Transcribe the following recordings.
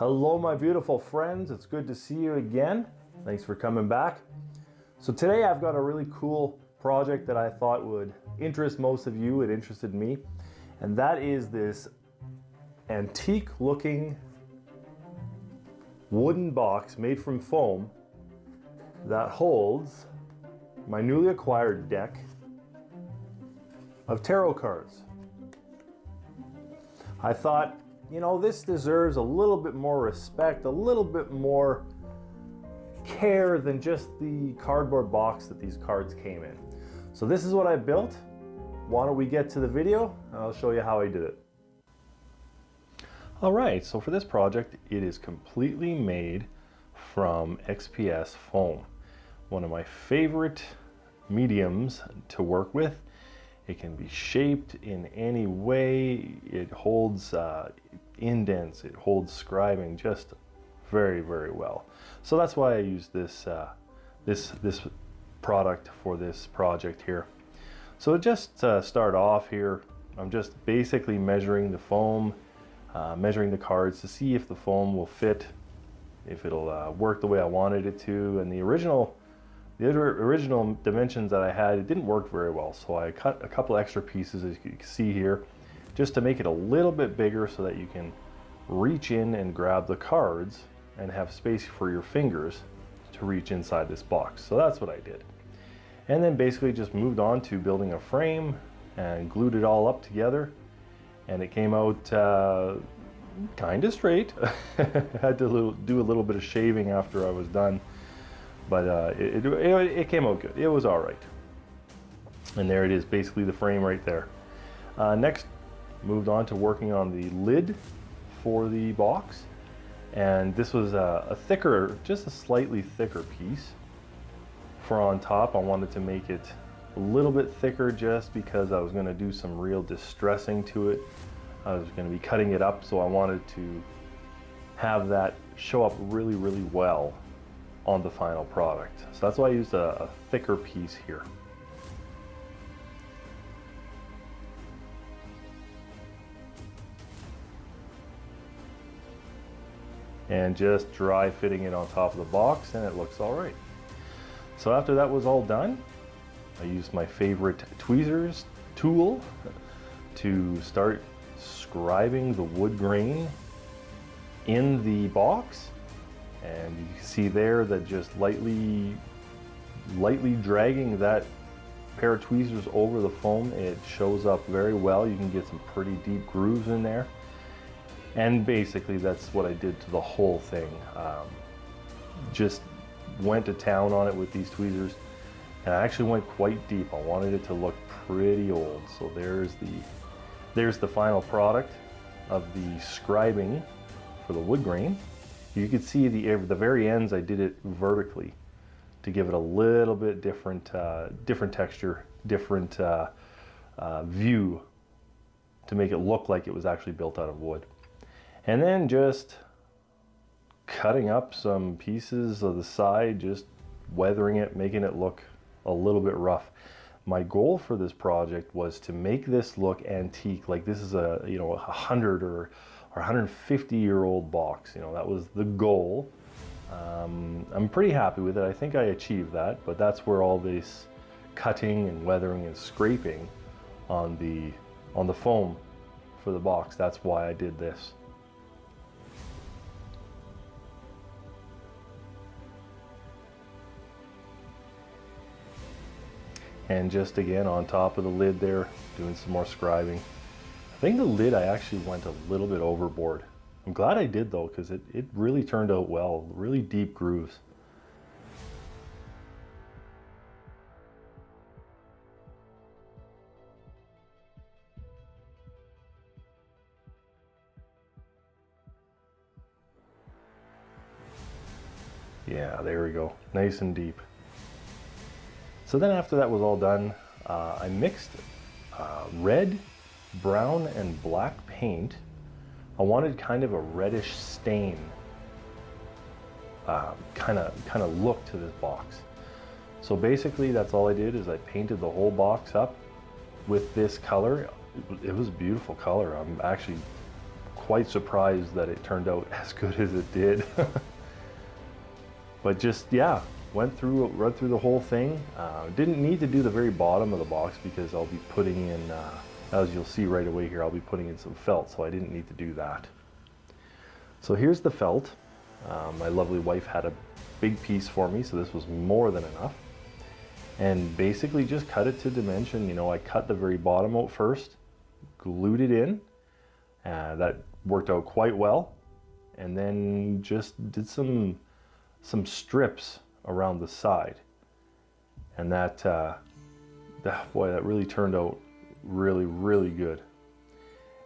Hello my beautiful friends, it's good to see you again. Thanks for coming back. So today I've got a really cool project that I thought would interest most of you. It interested me, and that is this antique looking wooden box made from foam that holds my newly acquired deck of tarot cards. I thought, you know, this deserves a little bit more respect, a little bit more care than just the cardboard box that these cards came in. So this is what I built. Why don't we get to the video and I'll show you how I did it. All right, so for this project, it is completely made from XPS foam, one of my favorite mediums to work with. It can be shaped in any way. It holds indents, it holds scribing just very, very well. So that's why I used this this product for this project here. So just to start off here, I'm just basically measuring the foam, measuring the cards to see if the foam will fit, if it'll work the way I wanted it to. And the original dimensions that I had, it didn't work very well, so I cut a couple extra pieces, as you can see here, just to make it a little bit bigger so that you can reach in and grab the cards and have space for your fingers to reach inside this box. So that's what I did. And then basically just moved on to building a frame and glued it all up together, and it came out kind of straight. Had to do a little bit of shaving after I was done. But it came out good. It was all right. And there it is, basically the frame right there. Next, moved on to working on the lid for the box. And this was a thicker, just a slightly thicker piece for on top. I wanted to make it a little bit thicker just because I was going to do some real distressing to it. I was going to be cutting it up, so I wanted to have that show up really, really well on the final product. So that's why I used a thicker piece here. And just dry fitting it on top of the box, and it looks all right. So after that was all done, I used my favorite tweezers tool to start scribing the wood grain in the box. And you can see there that just lightly dragging that pair of tweezers over the foam, it shows up very well. You can get some pretty deep grooves in there. And basically that's what I did to the whole thing. Just went to town on it with these tweezers, and I actually went quite deep. I wanted it to look pretty old. So there's the final product of the scribing for the wood grain. You can see the very ends, I did it vertically to give it a little bit different texture, different view, to make it look like it was actually built out of wood. And then just cutting up some pieces of the side, just weathering it, making it look a little bit rough. My goal for this project was to make this look antique, like this is a 100 or 150-year-old box. You know, that was the goal. I'm pretty happy with it. I think I achieved that, but that's where all this cutting and weathering and scraping on the foam for the box, that's why I did this. And just again on top of the lid there, doing some more scribing. I think the lid, I actually went a little bit overboard. I'm glad I did though, because it really turned out well, really deep grooves. Yeah, there we go, nice and deep. So then after that was all done, I mixed red, brown, and black paint. I wanted kind of a reddish stain kind of look to this box. So basically that's all I did, is I painted the whole box up with this color. It was a beautiful color. I'm actually quite surprised that it turned out as good as it did. But just, yeah, read through the whole thing. Didn't need to do the very bottom of the box because I'll be putting in, as you'll see right away here, I'll be putting in some felt, so I didn't need to do that. So here's the felt. My lovely wife had a big piece for me, so this was more than enough. And basically just cut it to dimension. You know, I cut the very bottom out first, glued it in. That worked out quite well. And then just did some strips around the side, and boy, that really turned out really good.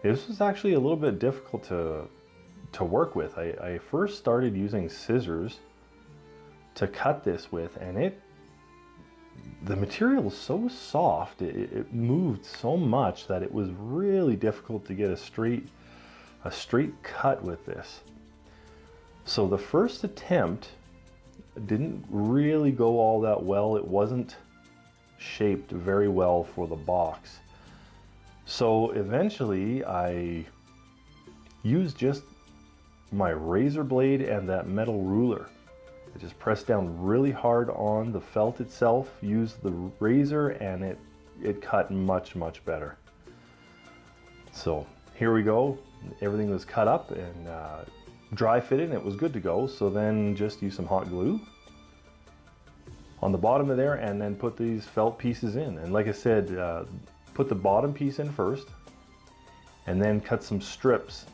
This was actually a little bit difficult to work with. I first started using scissors to cut this with, and the material is so soft, it moved so much that it was really difficult to get a straight cut with this. So the first attempt didn't really go all that well. It wasn't shaped very well for the box. So eventually I used just my razor blade and that metal ruler. I just pressed down really hard on the felt itself, used the razor, and it cut much better. So here we go. Everything was cut up and dry fitted, and it was good to go. So then just use some hot glue on the bottom of there and then put these felt pieces in. And like I said, put the bottom piece in first and then cut some strips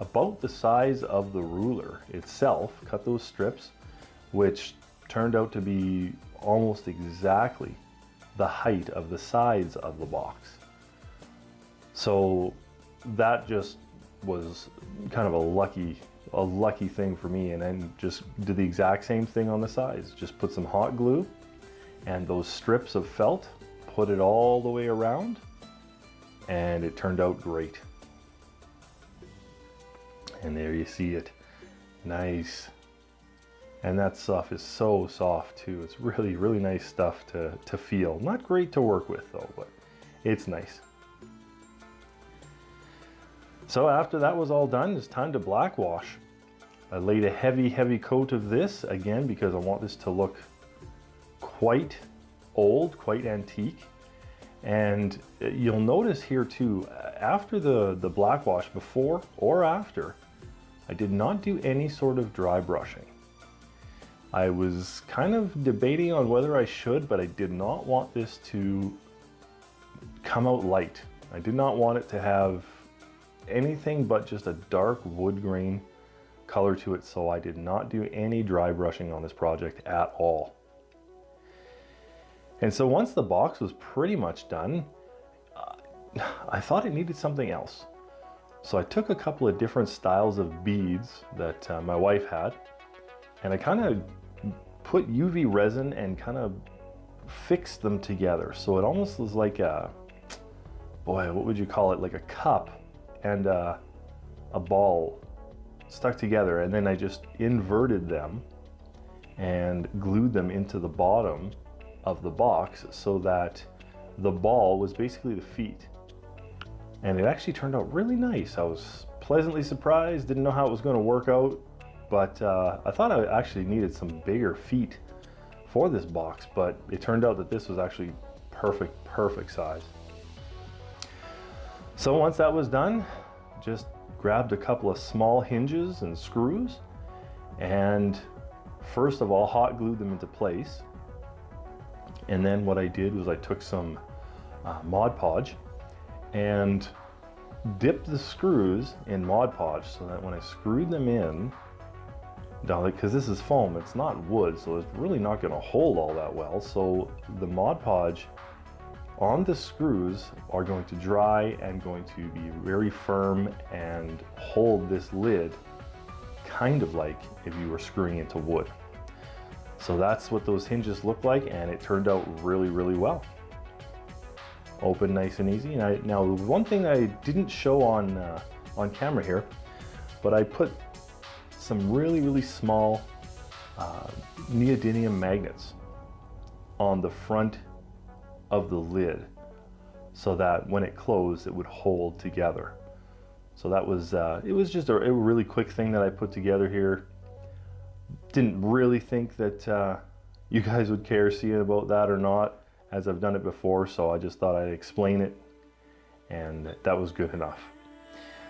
about the size of the ruler itself. Cut those strips, which turned out to be almost exactly the height of the sides of the box. So that just was kind of a lucky thing for me. And then just did the exact same thing on the sides. Just put some hot glue and those strips of felt, put it all the way around, and it turned out great. And there you see it. Nice. And that stuff is so soft too. It's really nice stuff to feel. Not great to work with though, but it's nice. So after that was all done, it's time to black wash. I laid a heavy coat of this, again, because I want this to look quite old, quite antique. And you'll notice here too, after the black wash, before or after, I did not do any sort of dry brushing. I was kind of debating on whether I should, but I did not want this to come out light. I did not want it to have anything but just a dark wood grain color to it, so I did not do any dry brushing on this project at all. And so once the box was pretty much done, I thought it needed something else. So I took a couple of different styles of beads that my wife had, and I kind of put UV resin and kind of fixed them together. So it almost was like a, boy, what would you call it? Like a cup and a ball stuck together, and then I just inverted them and glued them into the bottom of the box so that the ball was basically the feet. And it actually turned out really nice. I was pleasantly surprised, didn't know how it was going to work out, but I thought I actually needed some bigger feet for this box, but it turned out that this was actually perfect size. So once that was done, just grabbed a couple of small hinges and screws, and first of all hot glued them into place. And then what I did was I took some Mod Podge and dipped the screws in Mod Podge so that when I screwed them in, because this is foam, it's not wood, so it's really not going to hold all that well. So the Mod Podge on the screws are going to dry and going to be very firm and hold this lid kind of like if you were screwing into wood. So that's what those hinges look like, and it turned out really well. Open nice and easy. And now one thing I didn't show on camera here, but I put some really small neodymium magnets on the front of the lid so that when it closed it would hold together. So that was, it was just a really quick thing that I put together here. Didn't really think that you guys would care seeing about that or not, as I've done it before, so I just thought I'd explain it, and that was good enough.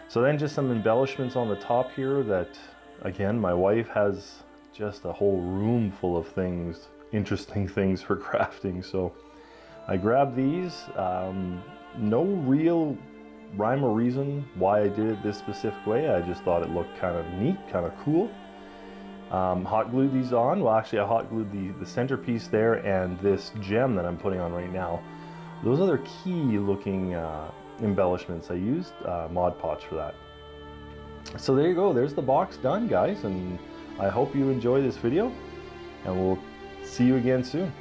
So then just some embellishments on the top here that, again, my wife has just a whole room full of things, interesting things for crafting. So I grabbed these. No real rhyme or reason why I did it this specific way. I just thought it looked kind of neat, kind of cool. Hot glued these on. Well, actually I hot glued the centerpiece there and this gem that I'm putting on right now. Those are their key looking embellishments. I used Mod Podge for that. So there you go, there's the box done, guys, and I hope you enjoy this video, and we'll see you again soon.